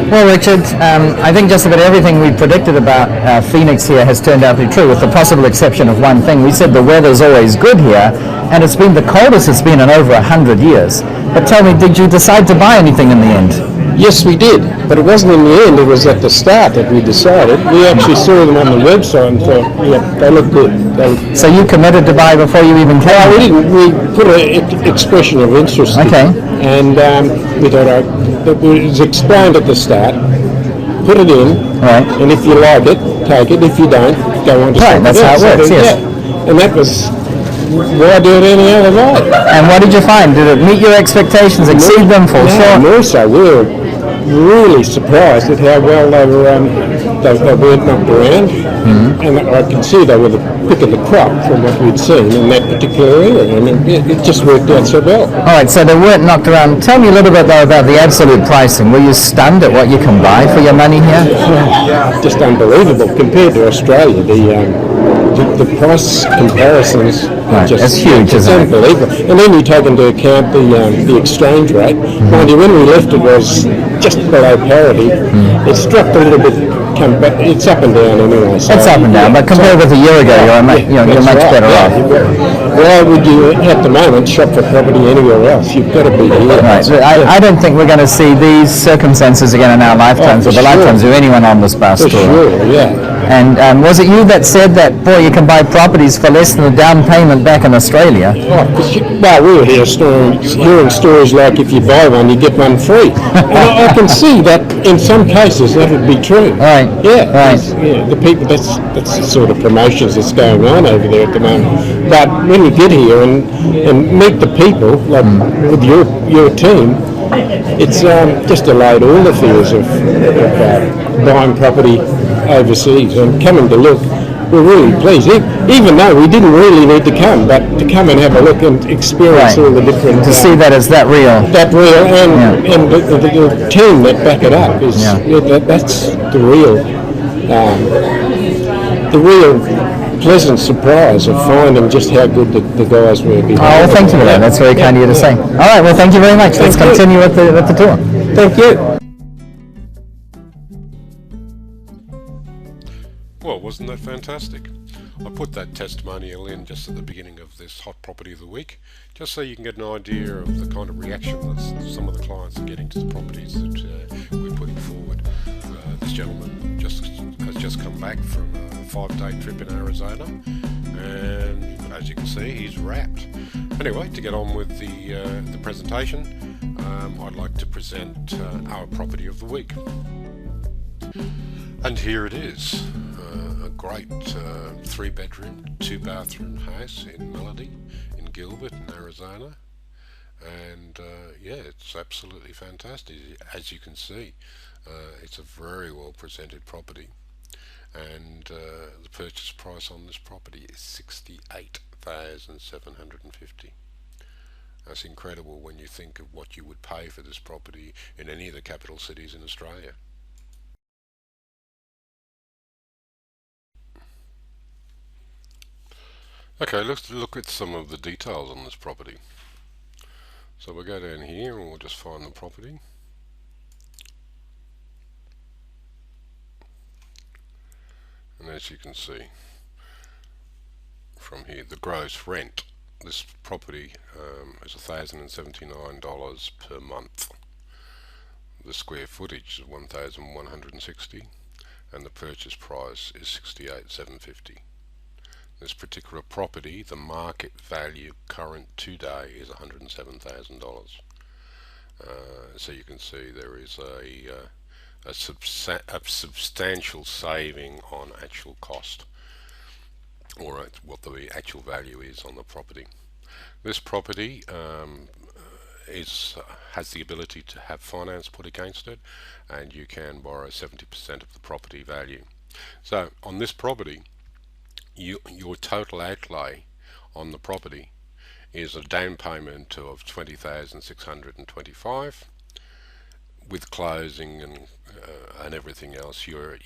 Well, Richard, I think just about everything we predicted about Phoenix here has turned out to be true, with the possible exception of one thing. We said the weather's always good here, and it's been the coldest it's been in over 100 years. But tell me, did you decide to buy anything in the end? Yes, we did, but it wasn't in the end. It was at the start that we decided. We actually saw them on the website and thought, yeah, they look good. So you committed to buy before you even came? No, we didn't. We put an expression of interest in. Okay. And we thought, it was explained at the start. Put it in, right. And if you like it, take it. If you don't, go on to something else. That's how it works, yes. Yeah. And that was, why do it any other way? And what did you find? Did it meet your expectations, exceed them, fall short? More so. We were really surprised at how well they weren't knocked around. Mm-hmm. And I can see they were the pick of the crop from what we'd seen in that particular area, and it just worked out so well. All right, so they weren't knocked around. Tell me a little bit though about the absolute pricing. Were you stunned at what you can buy for your money here? Just unbelievable compared to Australia. The price comparisons are just, it's huge, isn't it? Unbelievable. And then you take into account the exchange rate. Mm-hmm. Mind you, when we left it was just below parity. Mm-hmm. It's dropped a little bit. It's up and down anyway. So it's up and down, but compared with a year ago, you're much better off. Why would you, at the moment, shop for property anywhere else? You've got to be here. Right. So I don't think we're going to see these circumstances again in our lifetimes, or the lifetimes of anyone on this bus tour. Sure, yeah. And was it you that said that, boy, you can buy properties for less than a down payment back in Australia? Well, we were hearing stories like if you buy one, you get one free. And I can see that in some cases that would be true. Right. Yeah. Right. Yeah. The people. That's the sort of promotions that's going on over there at the moment. But when you get here and meet the people, like with your team, it's just allayed all the fears of buying property overseas and coming to look. We're really pleased, even though we didn't really need to come, but to come and have a look and experience all the different... To see that it's that real. That real, and the team that back it up is that's the real pleasant surprise of finding just how good the guys were behind. Oh, well, thank you for that. That's very kind of you to say. All right, well, thank you very much. Let's continue with the tour. Thank you. Well, wasn't that fantastic? I put that testimonial in just at the beginning of this Hot Property of the Week, just so you can get an idea of the kind of reaction that some of the clients are getting to the properties that we're putting forward. This gentleman has just come back from a 5-day trip in Arizona, and as you can see, he's wrapped. Anyway, to get on with the presentation, I'd like to present our property of the week. And here it is. A great 3-bedroom, 2-bathroom house in Melody in Gilbert in Arizona, and it's absolutely fantastic. As you can see, it's a very well presented property, and the purchase price on this property is $68,750. That's incredible when you think of what you would pay for this property in any of the capital cities in Australia. Okay, let's look at some of the details on this property. So we'll go down here and we'll just find the property. And as you can see from here, the gross rent, this property is $1,079 per month. The square footage is 1,160 and the purchase price is $68,750. This particular property, the market value current today is $107,000. So you can see there is a substantial saving on actual cost, or what the actual value is on the property. This property has the ability to have finance put against it, and you can borrow 70% of the property value. So on this property, your total outlay on the property is a down payment of $20,625. With closing and everything else, your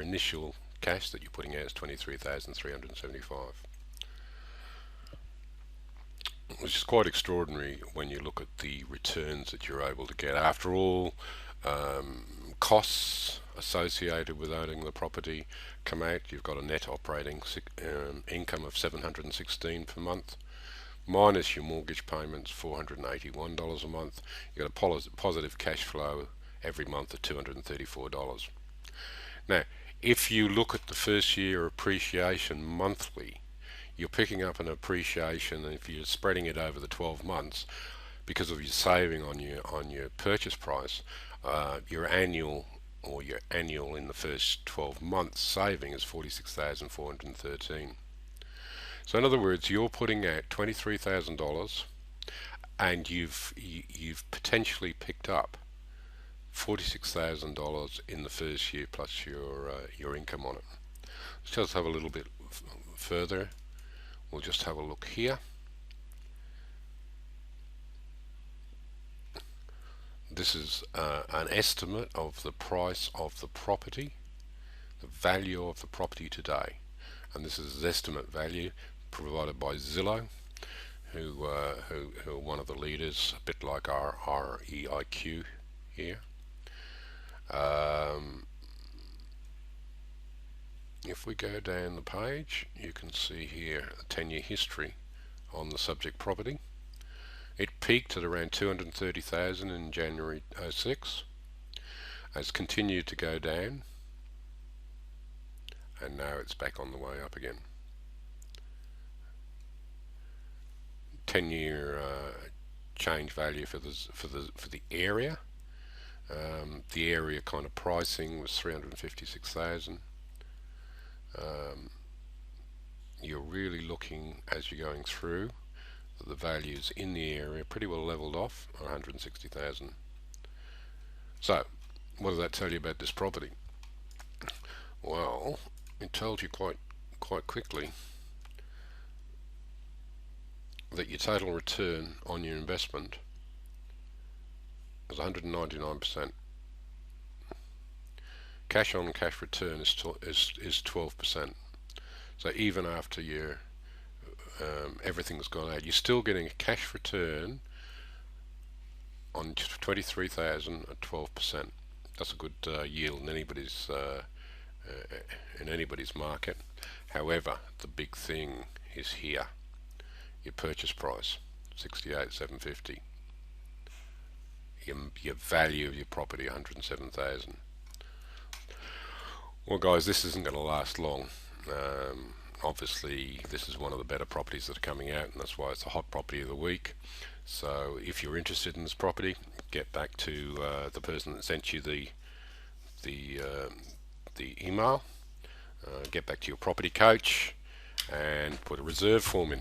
initial cash that you're putting out is $23,375, which is quite extraordinary when you look at the returns that you're able to get. After all, costs associated with owning the property come out. You've got a net operating income of $716 per month, minus your mortgage payments, $481 a month. You've got a positive cash flow every month of $234. Now, if you look at the first year appreciation monthly, you're picking up an appreciation, and if you're spreading it over the 12 months, because of your saving on your purchase price, your annual in the first 12 months saving is $46,413. So in other words, you're putting out $23,000, and you've potentially picked up $46,000 in the first year plus your income on it. Let's just have a little bit further. We'll just have a look here. This is an estimate of the price of the property, the value of the property today, and this is estimate value provided by Zillow, who are one of the leaders, a bit like our EIQ here. If we go down the page, you can see here a 10-year history on the subject property. It peaked at around 230,000 in January 06, has continued to go down, and now it's back on the way up again. 10-year change value for the area. The area kind of pricing was 356,000. You're really looking, as you're going through, that the values in the area pretty well leveled off, 160,000. So, what does that tell you about this property? Well, it tells you quite quickly that your total return on your investment is 199%. Cash on cash return is 12%. So even after your everything's gone out, you're still getting a cash return on 23,000 at 12%. That's a good yield in anybody's market. However, the big thing is here. Your purchase price, 68,750. Your value of your property, 107,000. Well, guys, this isn't going to last long. Obviously, this is one of the better properties that are coming out, and that's why it's a hot property of the week. So, if you're interested in this property, get back to the person that sent you the email. Get back to your property coach and put a reserve form in.